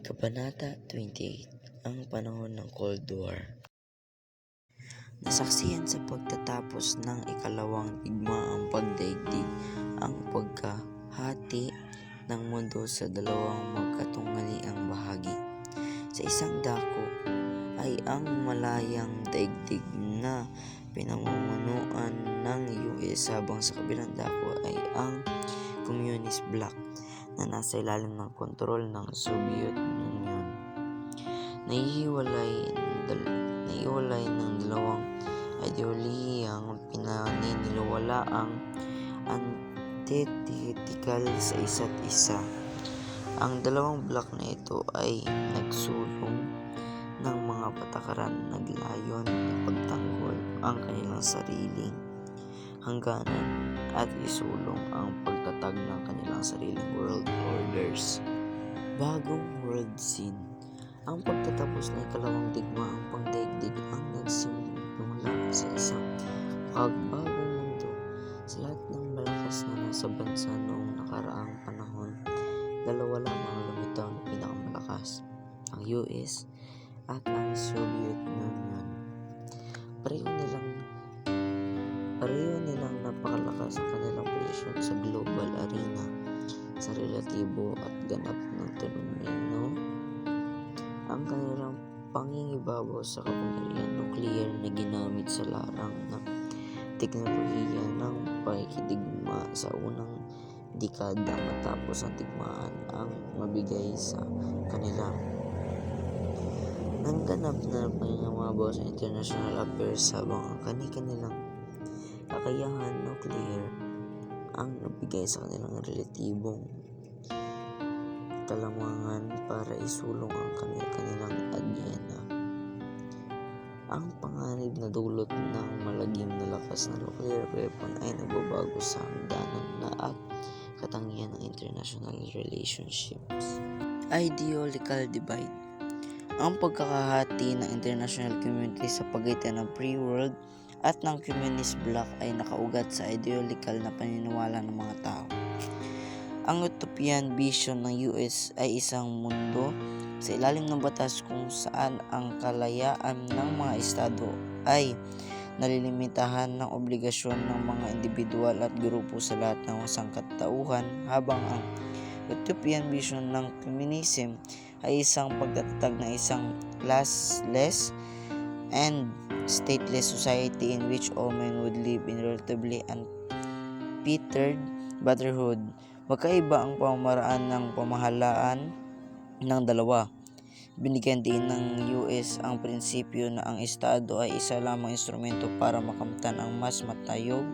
Kabanata 28. Ang panahon ng Cold War. Nasaksihan sa pagtatapos ng ikalawang digmaang pagdaigdig ang pagkahati ng mundo sa dalawang magkatunghaliang bahagi. Sa isang dako ay ang malayang daigdig na pinamumunuan ng US, habang sa kabilang dako ay ang Communist Bloc na nasa ilalim ng kontrol ng Soviet Union. Nahihiwalay ng dalawang ideolohiyang pinaniniwala ang antithetical sa isa't isa. Ang dalawang blok na ito ay nagsulong ng mga patakaran naglayon ipagtanggol ang kanilang sariling hangganan at isulong ang pagtatag ng kanilang sariling world orders. Bagong world scene. Ang pagtatapos ng ikalawang digmaang pagdaigdig ang nagsimula sa isang pagbagong mundo. Sa lahat ng malakas na nasa bansa noong nakaraang panahon, dalawa lamang ang lumitaw na pinakamalakas, ang US at ang Soviet Union. Pareho nilang napakalakas ang kanilang posisyon sa global arena. Sa relatibo at ganap ng termino, ang kanilang pangingibabaw sa kapangyarihan nuklear na ginamit sa larang ng teknolohiya ng pakikidigma sa unang dekada matapos ang digmaan ang mabigay sa kanila. Nangganap na pangingibabaw sa international affairs, habang ang kanilang kakayahan nuklear ang nabigay sa kanilang relatibong kalamangan para isulong ang kanilang agenda. Ang panganib na dulot ng malagim na lakas ng nuclear weapon ay nagbabago sa hangganan na at katangian ng international relationships. Ideological divide. Ang pagkakahati ng international community sa pagitan ng free world at ng communist bloc ay nakaugat sa ideological na paniniwala ng mga tao. Ang utopian vision ng US ay isang mundo sa ilalim ng batas kung saan ang kalayaan ng mga estado ay nalilimitahan ng obligasyon ng mga individual at grupo sa lahat ng sangkatauhan, habang ang utopian vision ng communism ay isang pagtatatag ng isang classless and stateless society in which all men would live in relatively unfettered brotherhood. Magkaiba ang pamamaraan ng pamahalaan ng dalawa. Binigyan din ng US ang prinsipyo na ang estado ay isa lamang instrumento para makamtan ang mas matayog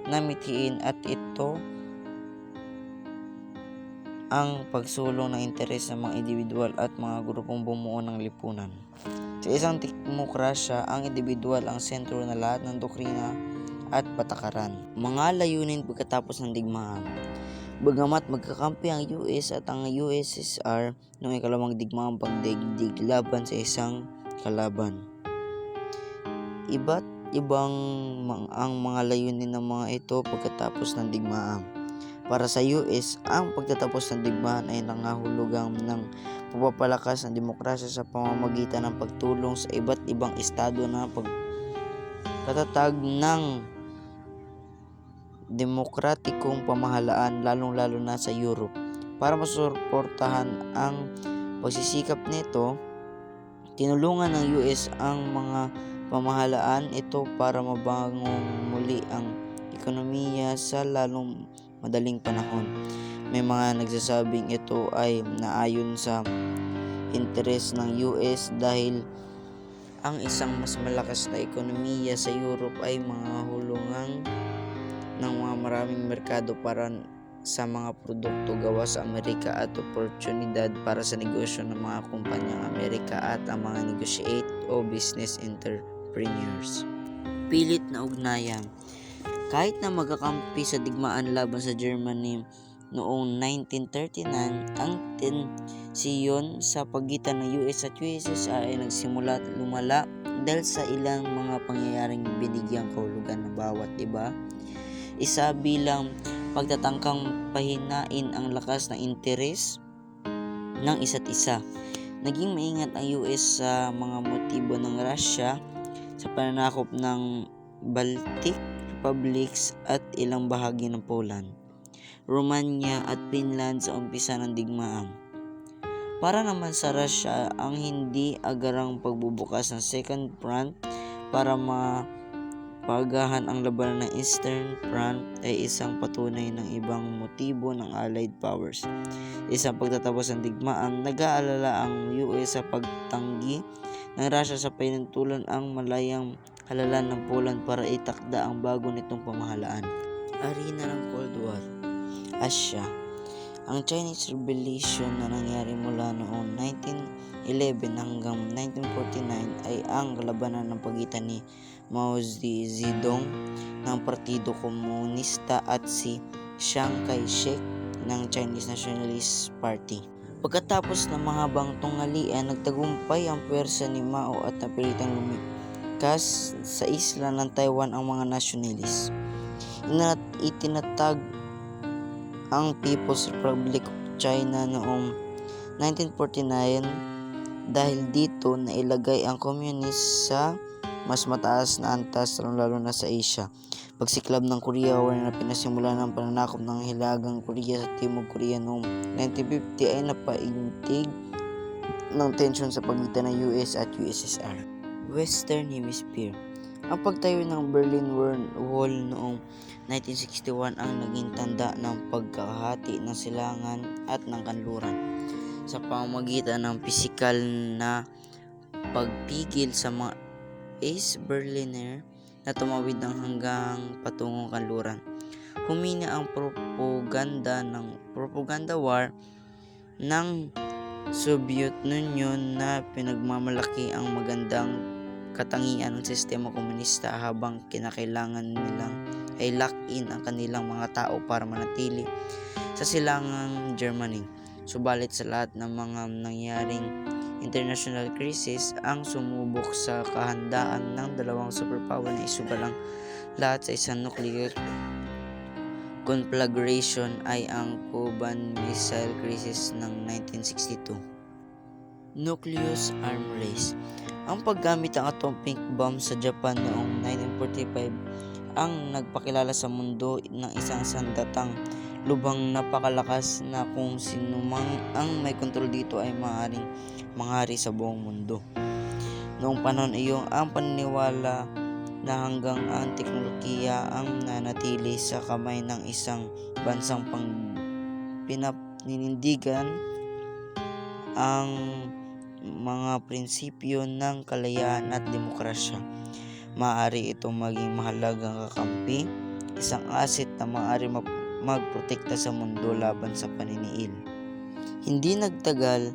na mithiin, at ito ang pagsulong ng interes ng mga individual at mga grupong bumuo ng lipunan. Sa isang demokrasya, ang individual ang sentro na lahat ng doktrina at patakaran. Mga layunin pagkatapos ng digmaan. Bagamat magkakampi ang US at ang USSR noong ikalawang digmaang pagdaigdig laban sa isang kalaban, iba't ibang ang mga layunin ng mga ito pagkatapos ng digmaan. Para sa US, ang pagtatapos ng digmaan ay nangahulugan ng pagpapalakas ng demokrasya sa pamamagitan ng pagtulong sa iba't ibang estado na pagtatatag ng demokratikong pamahalaan, lalong-lalo na sa Europe. Para masuportahan ang pagsisikap nito, tinulungan ng US ang mga pamahalaan ito para mabangong muli ang ekonomiya sa lalong madaling panahon. May mga nagsasabing ito ay naayon sa interes ng US dahil ang isang mas malakas na ekonomiya sa Europe ay mga hulungang ng mga maraming merkado para sa mga produkto gawa sa Amerika at oportunidad para sa negosyo ng mga kumpanyang Amerika at ang mga negotiate o business entrepreneurs. Pilit na ugnayan. Kahit na magkakampi sa digmaan laban sa Germany noong 1939, ang tensiyon sa pagitan ng US at USSR ay nagsimula at lumala dahil sa ilang mga pangyayaring binigyang kahulugan ng bawat iba. Isa bilang pagtatangkang pahinain ang lakas ng interes ng isa't isa. Naging maingat ang US sa mga motibo ng Russia sa pananakop ng Baltic Republics at ilang bahagi ng Poland, Romania at Finland sa umpisa ng digmaan. Para naman sa Russia, ang hindi agarang pagbubukas ng Second Front para mapagahan ang labanan ng Eastern Front ay isang patunay ng ibang motibo ng Allied Powers. Isang pagtatapos ng digmaan, nag-aalala ang US sa pagtanggi ng Russia sa panintulan ang malayang halalan ng Poland para itakda ang bago nitong pamahalaan. Arena ng Cold War, Asia. Ang Chinese Revolution na nangyari mula noong 1911 hanggang 1949 ay ang labanan ng pagitan ni Mao Zedong ng Partido Komunista at si Chiang Kai-shek ng Chinese Nationalist Party. Pagkatapos ng mahabang tunghalian, nagtagumpay ang puwersa ni Mao at napilitang lumikas sa isla ng Taiwan ang mga nationalist. Itinatag ang People's Republic of China noong 1949 dahil dito nailagay ang communist sa mas mataas na antas lalo na sa Asia. Pagsiklab ng Korea War na pinasimulan ng pananakop ng Hilagang Korea sa Timog Korea noong 1950 ay napaintig ng tensyon sa pagitan ng US at USSR. Western Hemisphere. Ang pagtayo ng Berlin Wall noong 1961 ang naging tanda ng pagkahati ng silangan at ng kanluran sa pamamagitan ng pisikal na pagpigil sa mga East Berliner na tumawid ng hanggang patungong kanluran. Humina ang propaganda war ng Soviet Union na pinagmamalaki ang magandang katangian ng sistema komunista habang kinakailangan nilang ay lock-in ang kanilang mga tao para manatili sa silangang Germany. Subalit sa lahat ng mga nangyaring international crisis, ang sumubok sa kahandaan ng dalawang superpower na isugalang lahat sa isang nuclear conflagration ay ang Cuban Missile Crisis ng 1962. Nucleus Arm Race. Ang paggamit ng atomic bomb sa Japan noong 1945 ang nagpakilala sa mundo ng isang sandatang lubhang napakalakas na kung sinumang ang may kontrol dito ay maaaring manghari sa buong mundo. Noong panahon iyon, ang paniniwala na hanggang ang teknolohiya ang nanatili sa kamay ng isang bansang pinanindigan ang mga prinsipyo ng kalayaan at demokrasya. Maaari itong maging mahalagang kakampi, isang asset na maaari magprotekta sa mundo laban sa paniniil. Hindi nagtagal,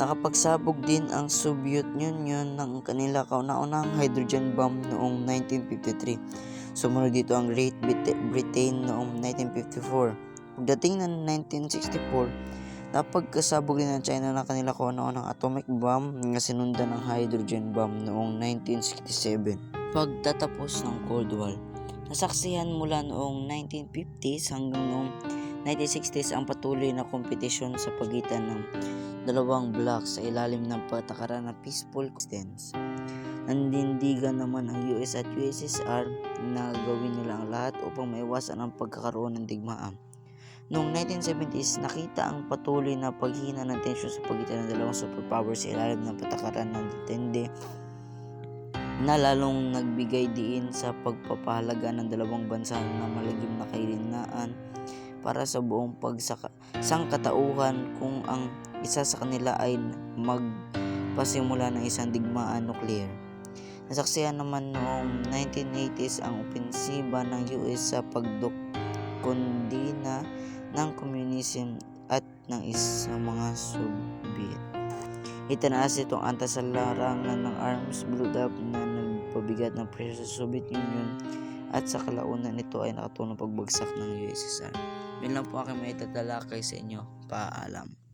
nakapagsabog din ang Soviet Union ng kanila kauna-unahang hydrogen bomb noong 1953. Sumunod dito ang Great Britain noong 1954. Pagdating ng 1964, napagkasabog din ng China ng kanila kauna-unahang atomic bomb na sinundan ng hydrogen bomb noong 1967. Pagtatapos ng Cold War, nasaksihan mula noong 1950s hanggang noong 1960s ang patuloy na kompetisyon sa pagitan ng dalawang bloc sa ilalim ng patakaran na peaceful coexistence. Nanindigan naman ang US at USSR na gawin nila ang lahat upang maiwasan ang pagkakaroon ng digmaan. Noong 1970s, nakita ang patuloy na paghina ng tensyon sa pagitan ng dalawang superpowers sa ilalim ng patakaran ng tende na lalong nagbigay diin sa pagpapahalaga ng dalawang bansa na malagim na kahilingaan para sa buong sangkatauhan kung ang isa sa kanila ay magpasimula ng isang digmaan nuklear. Nasaksihan naman noong 1980s ang opensiba ng US sa pagdokondina ng communism at ng isang mga Soviet. Itinaas itong antas sa larangan ng arms buildup na nagpabigat ng presyo sa Soviet Union at sa kalaunan nito ay nakatulong pagbagsak ng USSR. Yun lang po aking may tatalakay sa inyo. Paalam.